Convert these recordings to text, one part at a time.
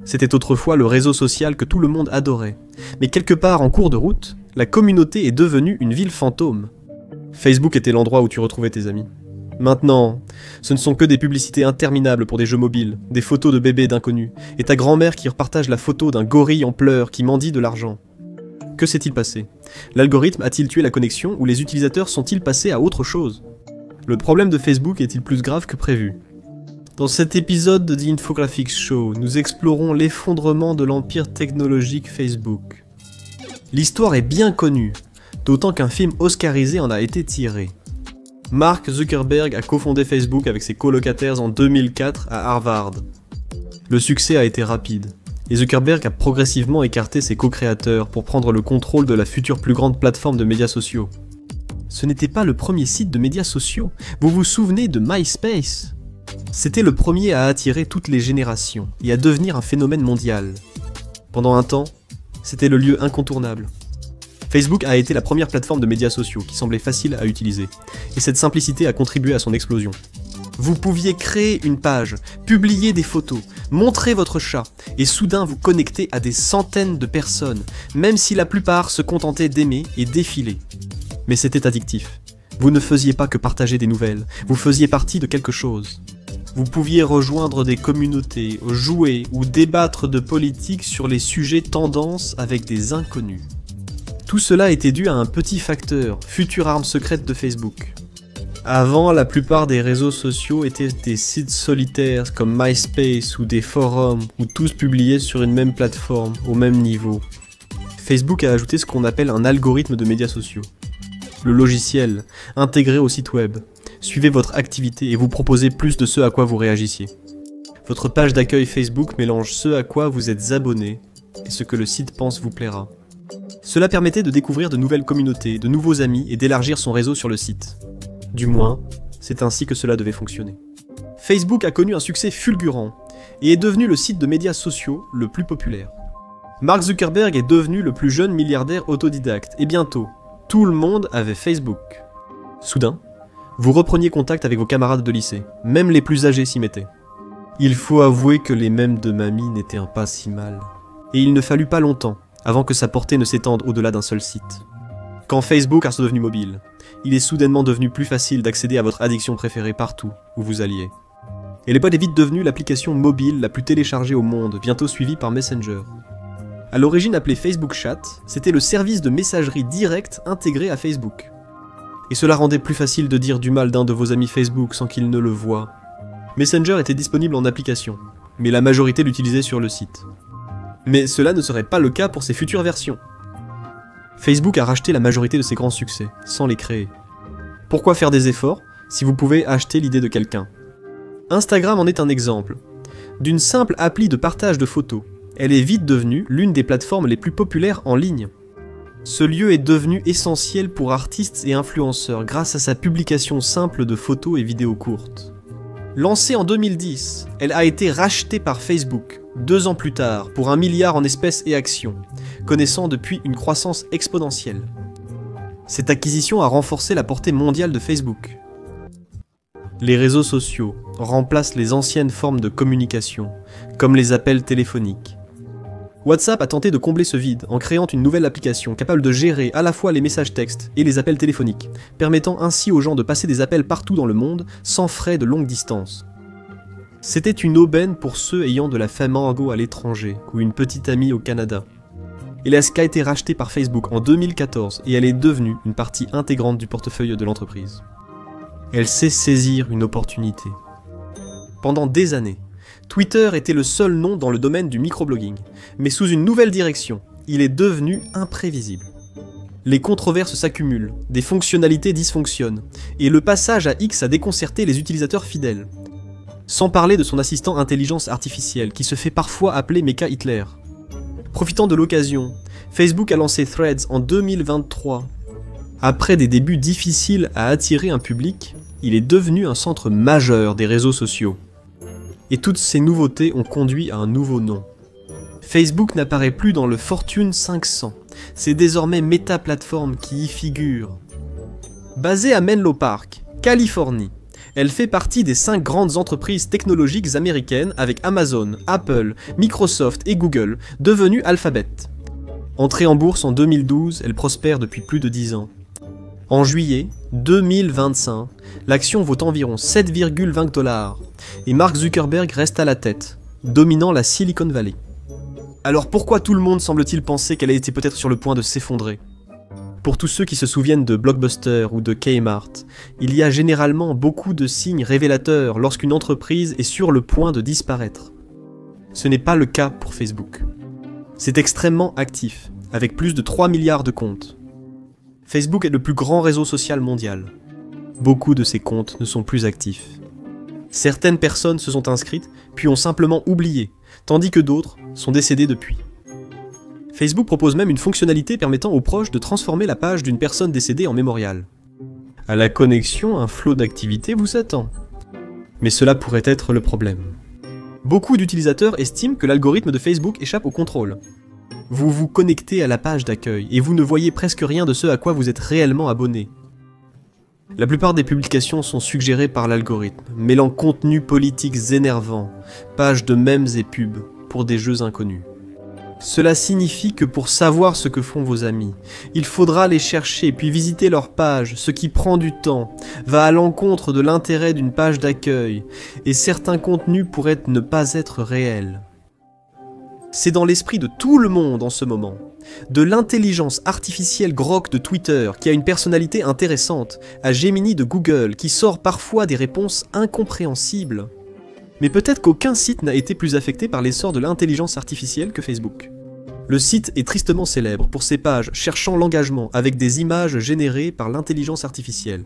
C'était autrefois le réseau social que tout le monde adorait. Mais quelque part en cours de route, la communauté est devenue une ville fantôme. Facebook était l'endroit où tu retrouvais tes amis. Maintenant, ce ne sont que des publicités interminables pour des jeux mobiles, des photos de bébés d'inconnus, et ta grand-mère qui repartage la photo d'un gorille en pleurs qui mendie de l'argent. Que s'est-il passé? L'algorithme a-t-il tué la connexion ou les utilisateurs sont-ils passés à autre chose? Le problème de Facebook est-il plus grave que prévu? Dans cet épisode de The Infographics Show, nous explorons l'effondrement de l'empire technologique Facebook. L'histoire est bien connue, d'autant qu'un film oscarisé en a été tiré. Mark Zuckerberg a cofondé Facebook avec ses colocataires en 2004 à Harvard. Le succès a été rapide, et Zuckerberg a progressivement écarté ses co-créateurs pour prendre le contrôle de la future plus grande plateforme de médias sociaux. Ce n'était pas le premier site de médias sociaux, vous vous souvenez de MySpace? C'était le premier à attirer toutes les générations et à devenir un phénomène mondial. Pendant un temps, c'était le lieu incontournable. Facebook a été la première plateforme de médias sociaux qui semblait facile à utiliser, et cette simplicité a contribué à son explosion. Vous pouviez créer une page, publier des photos, montrer votre chat, et soudain vous connecter à des centaines de personnes, même si la plupart se contentaient d'aimer et défiler. Mais c'était addictif. Vous ne faisiez pas que partager des nouvelles, vous faisiez partie de quelque chose. Vous pouviez rejoindre des communautés, jouer ou débattre de politique sur les sujets tendances avec des inconnus. Tout cela était dû à un petit facteur, future arme secrète de Facebook. Avant, la plupart des réseaux sociaux étaient des sites solitaires comme MySpace ou des forums où tous publiaient sur une même plateforme, au même niveau. Facebook a ajouté ce qu'on appelle un algorithme de médias sociaux. Le logiciel, intégré au site web, suivez votre activité et vous proposez plus de ce à quoi vous réagissiez. Votre page d'accueil Facebook mélange ce à quoi vous êtes abonné et ce que le site pense vous plaira. Cela permettait de découvrir de nouvelles communautés, de nouveaux amis et d'élargir son réseau sur le site. Du moins, c'est ainsi que cela devait fonctionner. Facebook a connu un succès fulgurant et est devenu le site de médias sociaux le plus populaire. Mark Zuckerberg est devenu le plus jeune milliardaire autodidacte et bientôt, tout le monde avait Facebook. Soudain, vous repreniez contact avec vos camarades de lycée, même les plus âgés s'y mettaient. Il faut avouer que les mèmes de mamie n'étaient pas si mal. Et il ne fallut pas longtemps avant que sa portée ne s'étende au-delà d'un seul site. Quand Facebook est devenu mobile, il est soudainement devenu plus facile d'accéder à votre addiction préférée partout où vous alliez. Et l'iPod est vite devenu l'application mobile la plus téléchargée au monde, bientôt suivie par Messenger. À l'origine appelé Facebook Chat, c'était le service de messagerie directe intégré à Facebook. Et cela rendait plus facile de dire du mal d'un de vos amis Facebook sans qu'il ne le voie. Messenger était disponible en application, mais la majorité l'utilisait sur le site. Mais cela ne serait pas le cas pour ses futures versions. Facebook a racheté la majorité de ses grands succès, sans les créer. Pourquoi faire des efforts si vous pouvez acheter l'idée de quelqu'un? Instagram en est un exemple. D'une simple appli de partage de photos, elle est vite devenue l'une des plateformes les plus populaires en ligne. Ce lieu est devenu essentiel pour artistes et influenceurs grâce à sa publication simple de photos et vidéos courtes. Lancée en 2010, elle a été rachetée par Facebook, 2 ans plus tard, pour 1 milliard en espèces et actions, connaissant depuis une croissance exponentielle. Cette acquisition a renforcé la portée mondiale de Facebook. Les réseaux sociaux remplacent les anciennes formes de communication, comme les appels téléphoniques. WhatsApp a tenté de combler ce vide en créant une nouvelle application capable de gérer à la fois les messages textes et les appels téléphoniques, permettant ainsi aux gens de passer des appels partout dans le monde sans frais de longue distance. C'était une aubaine pour ceux ayant de la famille à l'étranger ou une petite amie au Canada. Alaska a été rachetée par Facebook en 2014 et elle est devenue une partie intégrante du portefeuille de l'entreprise. Elle sait saisir une opportunité. Pendant des années, Twitter était le seul nom dans le domaine du microblogging, mais sous une nouvelle direction, il est devenu imprévisible. Les controverses s'accumulent, des fonctionnalités dysfonctionnent, et le passage à X a déconcerté les utilisateurs fidèles. Sans parler de son assistant intelligence artificielle, qui se fait parfois appeler Mecha Hitler. Profitant de l'occasion, Facebook a lancé Threads en 2023. Après des débuts difficiles à attirer un public, il est devenu un centre majeur des réseaux sociaux. Et toutes ces nouveautés ont conduit à un nouveau nom. Facebook n'apparaît plus dans le Fortune 500, c'est désormais Meta Platform qui y figure. Basée à Menlo Park, Californie, Elle fait partie des 5 grandes entreprises technologiques américaines avec Amazon, Apple, Microsoft et Google, devenues Alphabet. Entrée en bourse en 2012, elle prospère depuis plus de 10 ans. En juillet 2025, l'action vaut environ 7,20 $ et Mark Zuckerberg reste à la tête, dominant la Silicon Valley. Alors pourquoi tout le monde semble-t-il penser qu'elle a été peut-être sur le point de s'effondrer ? Pour tous ceux qui se souviennent de Blockbuster ou de Kmart, il y a généralement beaucoup de signes révélateurs lorsqu'une entreprise est sur le point de disparaître. Ce n'est pas le cas pour Facebook. C'est extrêmement actif, avec plus de 3 milliards de comptes. Facebook est le plus grand réseau social mondial. Beaucoup de ces comptes ne sont plus actifs. Certaines personnes se sont inscrites, puis ont simplement oublié, tandis que d'autres sont décédées depuis. Facebook propose même une fonctionnalité permettant aux proches de transformer la page d'une personne décédée en mémorial. À la connexion, un flot d'activité vous attend. Mais cela pourrait être le problème. Beaucoup d'utilisateurs estiment que l'algorithme de Facebook échappe au contrôle. Vous vous connectez à la page d'accueil et vous ne voyez presque rien de ce à quoi vous êtes réellement abonné. La plupart des publications sont suggérées par l'algorithme, mêlant contenus politiques énervants, pages de mèmes et pubs pour des jeux inconnus. Cela signifie que pour savoir ce que font vos amis, il faudra les chercher puis visiter leur page, ce qui prend du temps, va à l'encontre de l'intérêt d'une page d'accueil, et certains contenus pourraient ne pas être réels. C'est dans l'esprit de tout le monde en ce moment. De l'intelligence artificielle Grok de Twitter, qui a une personnalité intéressante, à Gemini de Google, qui sort parfois des réponses incompréhensibles. Mais peut-être qu'aucun site n'a été plus affecté par l'essor de l'intelligence artificielle que Facebook. Le site est tristement célèbre pour ses pages cherchant l'engagement avec des images générées par l'intelligence artificielle.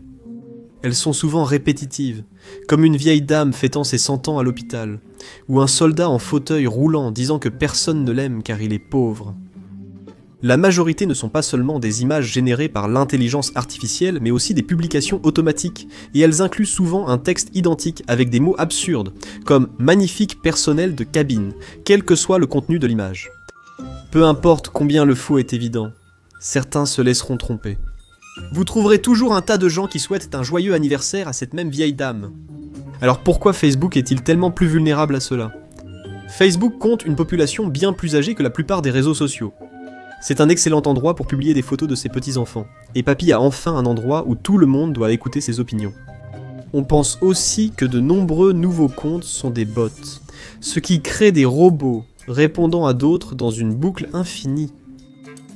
Elles sont souvent répétitives, comme une vieille dame fêtant ses 100 ans à l'hôpital, ou un soldat en fauteuil roulant disant que personne ne l'aime car il est pauvre. La majorité ne sont pas seulement des images générées par l'intelligence artificielle, mais aussi des publications automatiques, et elles incluent souvent un texte identique avec des mots absurdes, comme « magnifique personnel de cabine », quel que soit le contenu de l'image. Peu importe combien le faux est évident, certains se laisseront tromper. Vous trouverez toujours un tas de gens qui souhaitent un joyeux anniversaire à cette même vieille dame. Alors pourquoi Facebook est-il tellement plus vulnérable à cela ? Facebook compte une population bien plus âgée que la plupart des réseaux sociaux. C'est un excellent endroit pour publier des photos de ses petits-enfants, et Papy a enfin un endroit où tout le monde doit écouter ses opinions. On pense aussi que de nombreux nouveaux comptes sont des bots, ce qui crée des robots répondant à d'autres dans une boucle infinie.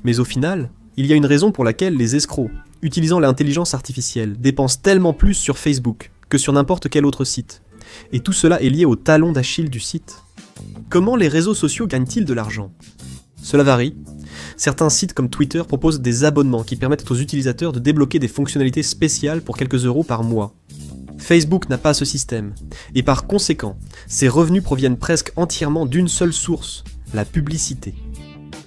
Mais au final, il y a une raison pour laquelle les escrocs, utilisant l'intelligence artificielle, dépensent tellement plus sur Facebook que sur n'importe quel autre site. Et tout cela est lié au talon d'Achille du site. Comment les réseaux sociaux gagnent-ils de l'argent ? Cela varie. Certains sites comme Twitter proposent des abonnements qui permettent aux utilisateurs de débloquer des fonctionnalités spéciales pour quelques euros par mois. Facebook n'a pas ce système, et par conséquent, ses revenus proviennent presque entièrement d'une seule source, la publicité.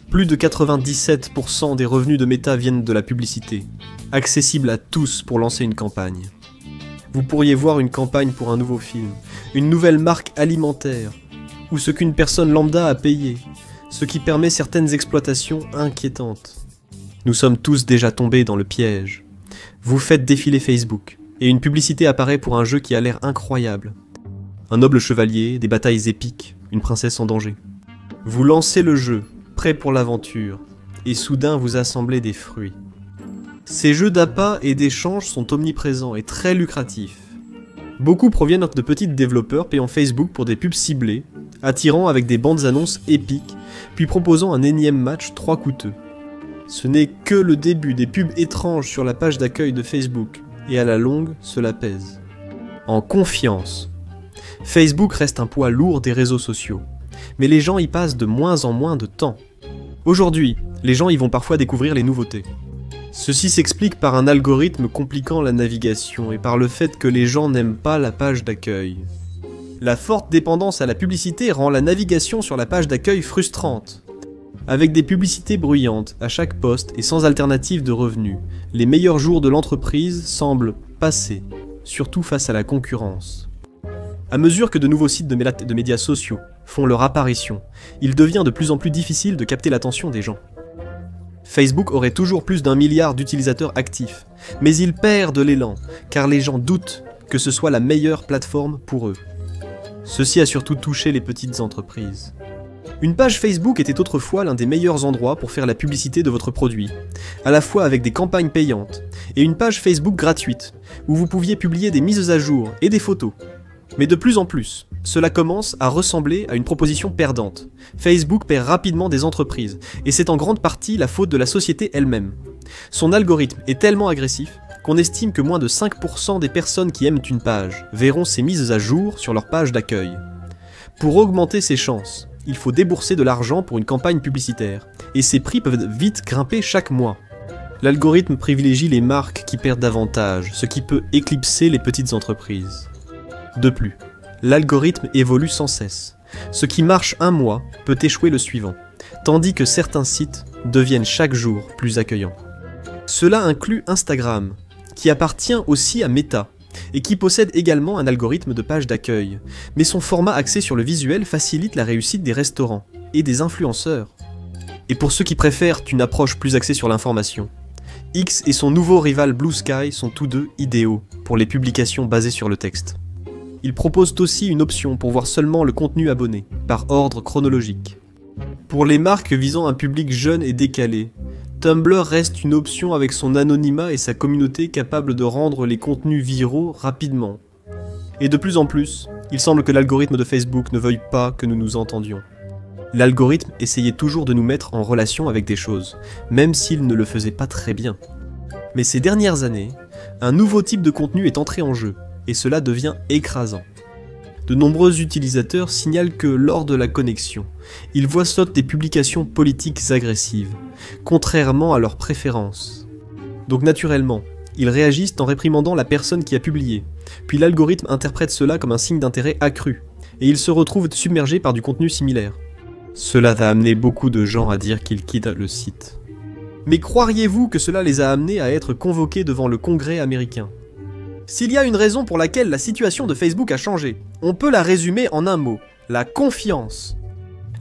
Plus de 97% des revenus de Meta viennent de la publicité, accessible à tous pour lancer une campagne. Vous pourriez voir une campagne pour un nouveau film, une nouvelle marque alimentaire, ou ce qu'une personne lambda a payé, ce qui permet certaines exploitations inquiétantes. Nous sommes tous déjà tombés dans le piège. Vous faites défiler Facebook, et une publicité apparaît pour un jeu qui a l'air incroyable. Un noble chevalier, des batailles épiques, une princesse en danger. Vous lancez le jeu, prêt pour l'aventure, et soudain vous assemblez des fruits. Ces jeux d'appât et d'échange sont omniprésents et très lucratifs. Beaucoup proviennent de petits développeurs payant Facebook pour des pubs ciblées, attirant avec des bandes annonces épiques, puis proposant un énième match 3 coûteux. Ce n'est que le début des pubs étranges sur la page d'accueil de Facebook, et à la longue, cela pèse. En confiance. Facebook reste un poids lourd des réseaux sociaux, mais les gens y passent de moins en moins de temps. Aujourd'hui, les gens y vont parfois découvrir les nouveautés. Ceci s'explique par un algorithme compliquant la navigation et par le fait que les gens n'aiment pas la page d'accueil. La forte dépendance à la publicité rend la navigation sur la page d'accueil frustrante. Avec des publicités bruyantes à chaque poste et sans alternative de revenus, les meilleurs jours de l'entreprise semblent passés, surtout face à la concurrence. À mesure que de nouveaux sites de médias sociaux font leur apparition, il devient de plus en plus difficile de capter l'attention des gens. Facebook aurait toujours plus d'1 milliard d'utilisateurs actifs, mais il perd de l'élan, car les gens doutent que ce soit la meilleure plateforme pour eux. Ceci a surtout touché les petites entreprises. Une page Facebook était autrefois l'un des meilleurs endroits pour faire la publicité de votre produit, à la fois avec des campagnes payantes et une page Facebook gratuite, où vous pouviez publier des mises à jour et des photos. Mais de plus en plus, cela commence à ressembler à une proposition perdante. Facebook perd rapidement des entreprises, et c'est en grande partie la faute de la société elle-même. Son algorithme est tellement agressif qu'on estime que moins de 5% des personnes qui aiment une page verront ces mises à jour sur leur page d'accueil. Pour augmenter ses chances, il faut débourser de l'argent pour une campagne publicitaire, et ces prix peuvent vite grimper chaque mois. L'algorithme privilégie les marques qui perdent davantage, ce qui peut éclipser les petites entreprises. De plus, l'algorithme évolue sans cesse. Ce qui marche un mois peut échouer le suivant, tandis que certains sites deviennent chaque jour plus accueillants. Cela inclut Instagram, qui appartient aussi à Meta, et qui possède également un algorithme de page d'accueil, mais son format axé sur le visuel facilite la réussite des restaurants et des influenceurs. Et pour ceux qui préfèrent une approche plus axée sur l'information, X et son nouveau rival Blue Sky sont tous deux idéaux pour les publications basées sur le texte. Ils proposent aussi une option pour voir seulement le contenu abonné, par ordre chronologique. Pour les marques visant un public jeune et décalé, Tumblr reste une option avec son anonymat et sa communauté capable de rendre les contenus viraux rapidement. Et de plus en plus, il semble que l'algorithme de Facebook ne veuille pas que nous nous entendions. L'algorithme essayait toujours de nous mettre en relation avec des choses, même s'il ne le faisait pas très bien. Mais ces dernières années, un nouveau type de contenu est entré en jeu, et cela devient écrasant. De nombreux utilisateurs signalent que lors de la connexion, ils voient sauter des publications politiques agressives, contrairement à leurs préférences. Donc naturellement, ils réagissent en réprimandant la personne qui a publié, puis l'algorithme interprète cela comme un signe d'intérêt accru, et ils se retrouvent submergés par du contenu similaire. Cela a amené beaucoup de gens à dire qu'ils quittent le site. Mais croiriez-vous que cela les a amenés à être convoqués devant le Congrès américain ? S'il y a une raison pour laquelle la situation de Facebook a changé, on peut la résumer en un mot, la confiance.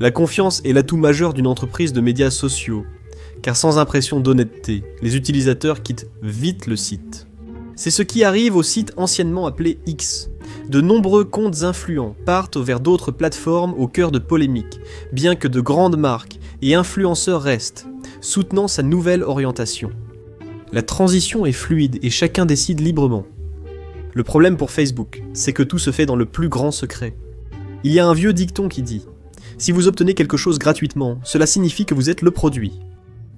La confiance est l'atout majeur d'une entreprise de médias sociaux, car sans impression d'honnêteté, les utilisateurs quittent vite le site. C'est ce qui arrive au site anciennement appelé X. De nombreux comptes influents partent vers d'autres plateformes au cœur de polémiques, bien que de grandes marques et influenceurs restent, soutenant sa nouvelle orientation. La transition est fluide et chacun décide librement. Le problème pour Facebook, c'est que tout se fait dans le plus grand secret. Il y a un vieux dicton qui dit « Si vous obtenez quelque chose gratuitement, cela signifie que vous êtes le produit ».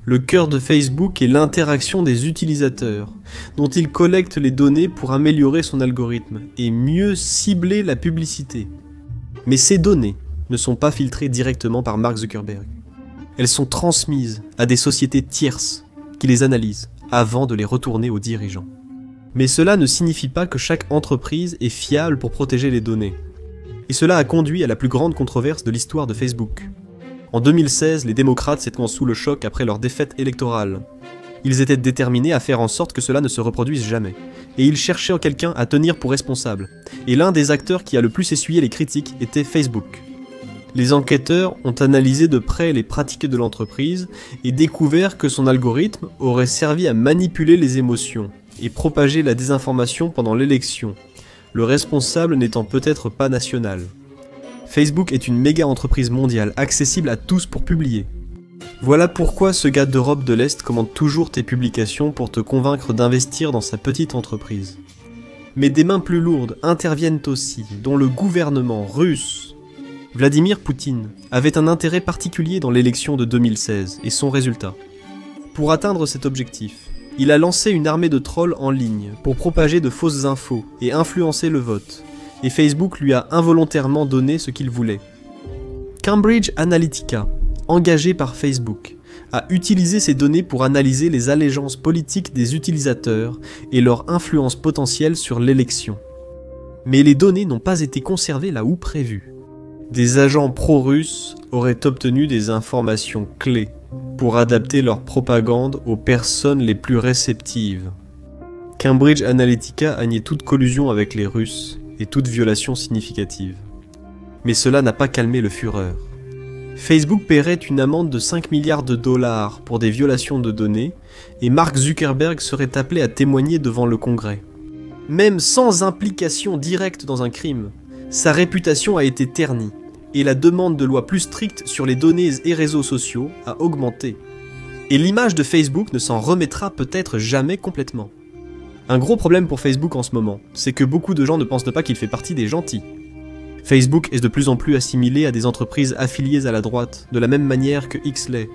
Le cœur de Facebook est l'interaction des utilisateurs, dont il collecte les données pour améliorer son algorithme et mieux cibler la publicité. Mais ces données ne sont pas filtrées directement par Mark Zuckerberg. Elles sont transmises à des sociétés tierces qui les analysent avant de les retourner aux dirigeants. Mais cela ne signifie pas que chaque entreprise est fiable pour protéger les données. Et cela a conduit à la plus grande controverse de l'histoire de Facebook. En 2016, les démocrates s'étant sous le choc après leur défaite électorale. Ils étaient déterminés à faire en sorte que cela ne se reproduise jamais. Et ils cherchaient quelqu'un à tenir pour responsable. Et l'un des acteurs qui a le plus essuyé les critiques était Facebook. Les enquêteurs ont analysé de près les pratiques de l'entreprise et découvert que son algorithme aurait servi à manipuler les émotions et propager la désinformation pendant l'élection, le responsable n'étant peut-être pas national. Facebook est une méga entreprise mondiale, accessible à tous pour publier. Voilà pourquoi ce gars d'Europe de l'Est commande toujours tes publications pour te convaincre d'investir dans sa petite entreprise. Mais des mains plus lourdes interviennent aussi, dont le gouvernement russe. Vladimir Poutine avait un intérêt particulier dans l'élection de 2016 et son résultat. Pour atteindre cet objectif, il a lancé une armée de trolls en ligne pour propager de fausses infos et influencer le vote, et Facebook lui a involontairement donné ce qu'il voulait. Cambridge Analytica, engagé par Facebook, a utilisé ces données pour analyser les allégeances politiques des utilisateurs et leur influence potentielle sur l'élection. Mais les données n'ont pas été conservées là où prévu. Des agents pro-russes auraient obtenu des informations clés pour adapter leur propagande aux personnes les plus réceptives. Cambridge Analytica a nié toute collusion avec les Russes et toute violation significative. Mais cela n'a pas calmé le fureur. Facebook paierait une amende de 5 milliards de dollars pour des violations de données et Mark Zuckerberg serait appelé à témoigner devant le Congrès. Même sans implication directe dans un crime, sa réputation a été ternie, et la demande de lois plus strictes sur les données et réseaux sociaux a augmenté. Et l'image de Facebook ne s'en remettra peut-être jamais complètement. Un gros problème pour Facebook en ce moment, c'est que beaucoup de gens ne pensent pas qu'il fait partie des gentils. Facebook est de plus en plus assimilé à des entreprises affiliées à la droite, de la même manière que X l'est.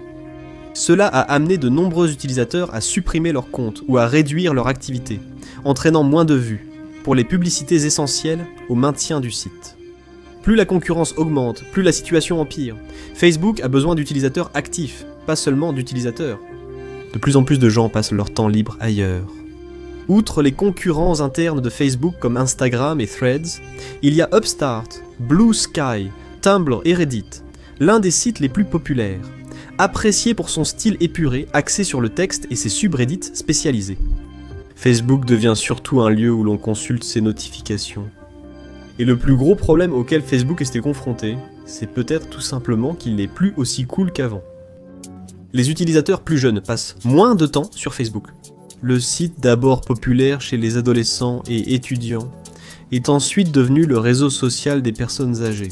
Cela a amené de nombreux utilisateurs à supprimer leurs comptes ou à réduire leur activité, entraînant moins de vues, pour les publicités essentielles au maintien du site. Plus la concurrence augmente, plus la situation empire. Facebook a besoin d'utilisateurs actifs, pas seulement d'utilisateurs. De plus en plus de gens passent leur temps libre ailleurs. Outre les concurrents internes de Facebook comme Instagram et Threads, il y a Upstart, Blue Sky, Tumblr et Reddit, l'un des sites les plus populaires, apprécié pour son style épuré axé sur le texte et ses subreddits spécialisés. Facebook devient surtout un lieu où l'on consulte ses notifications. Et le plus gros problème auquel Facebook était confronté, c'est peut-être tout simplement qu'il n'est plus aussi cool qu'avant. Les utilisateurs plus jeunes passent moins de temps sur Facebook. Le site, d'abord populaire chez les adolescents et étudiants, est ensuite devenu le réseau social des personnes âgées.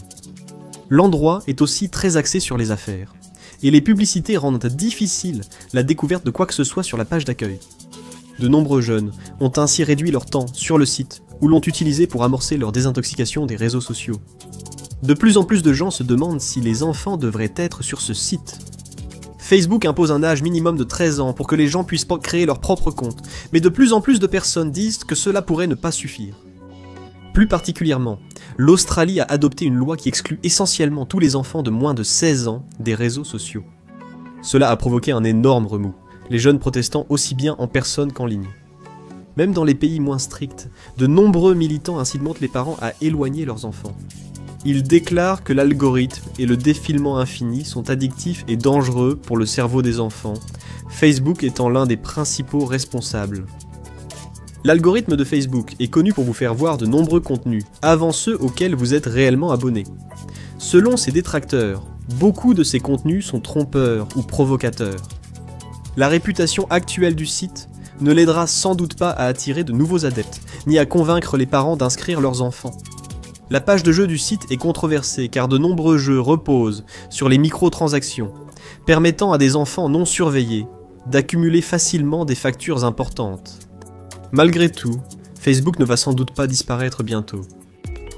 L'endroit est aussi très axé sur les affaires, et les publicités rendent difficile la découverte de quoi que ce soit sur la page d'accueil. De nombreux jeunes ont ainsi réduit leur temps sur le site, ou l'ont utilisé pour amorcer leur désintoxication des réseaux sociaux. De plus en plus de gens se demandent si les enfants devraient être sur ce site. Facebook impose un âge minimum de 13 ans pour que les gens puissent créer leur propre compte, mais de plus en plus de personnes disent que cela pourrait ne pas suffire. Plus particulièrement, l'Australie a adopté une loi qui exclut essentiellement tous les enfants de moins de 16 ans des réseaux sociaux. Cela a provoqué un énorme remous, les jeunes protestant aussi bien en personne qu'en ligne. Même dans les pays moins stricts, de nombreux militants incitent les parents à éloigner leurs enfants. Ils déclarent que l'algorithme et le défilement infini sont addictifs et dangereux pour le cerveau des enfants, Facebook étant l'un des principaux responsables. L'algorithme de Facebook est connu pour vous faire voir de nombreux contenus, avant ceux auxquels vous êtes réellement abonné. Selon ses détracteurs, beaucoup de ces contenus sont trompeurs ou provocateurs. La réputation actuelle du site ne l'aidera sans doute pas à attirer de nouveaux adeptes, ni à convaincre les parents d'inscrire leurs enfants. La page de jeu du site est controversée car de nombreux jeux reposent sur les microtransactions, permettant à des enfants non surveillés d'accumuler facilement des factures importantes. Malgré tout, Facebook ne va sans doute pas disparaître bientôt.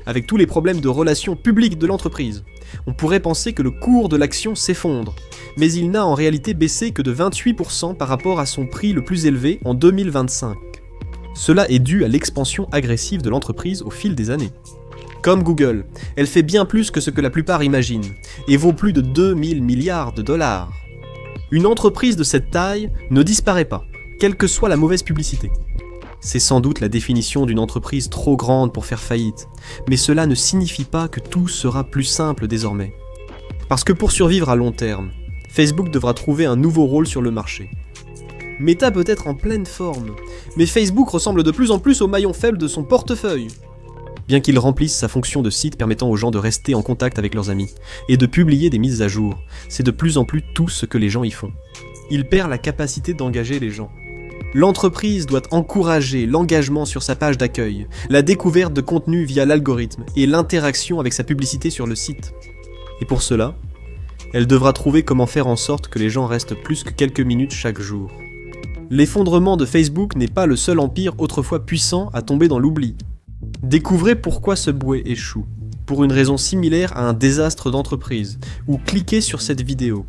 Avec tous les problèmes de relations publiques de l'entreprise, on pourrait penser que le cours de l'action s'effondre, mais il n'a en réalité baissé que de 28% par rapport à son prix le plus élevé en 2025. Cela est dû à l'expansion agressive de l'entreprise au fil des années. Comme Google, elle fait bien plus que ce que la plupart imaginent, et vaut plus de 2000 milliards de dollars. Une entreprise de cette taille ne disparaît pas, quelle que soit la mauvaise publicité. C'est sans doute la définition d'une entreprise trop grande pour faire faillite, mais cela ne signifie pas que tout sera plus simple désormais. Parce que pour survivre à long terme, Facebook devra trouver un nouveau rôle sur le marché. Meta peut être en pleine forme, mais Facebook ressemble de plus en plus au maillon faible de son portefeuille. Bien qu'il remplisse sa fonction de site permettant aux gens de rester en contact avec leurs amis, et de publier des mises à jour, c'est de plus en plus tout ce que les gens y font. Il perd la capacité d'engager les gens. L'entreprise doit encourager l'engagement sur sa page d'accueil, la découverte de contenu via l'algorithme et l'interaction avec sa publicité sur le site. Et pour cela, elle devra trouver comment faire en sorte que les gens restent plus que quelques minutes chaque jour. L'effondrement de Facebook n'est pas le seul empire autrefois puissant à tomber dans l'oubli. Découvrez pourquoi Subway échoue, pour une raison similaire à un désastre d'entreprise, ou cliquez sur cette vidéo.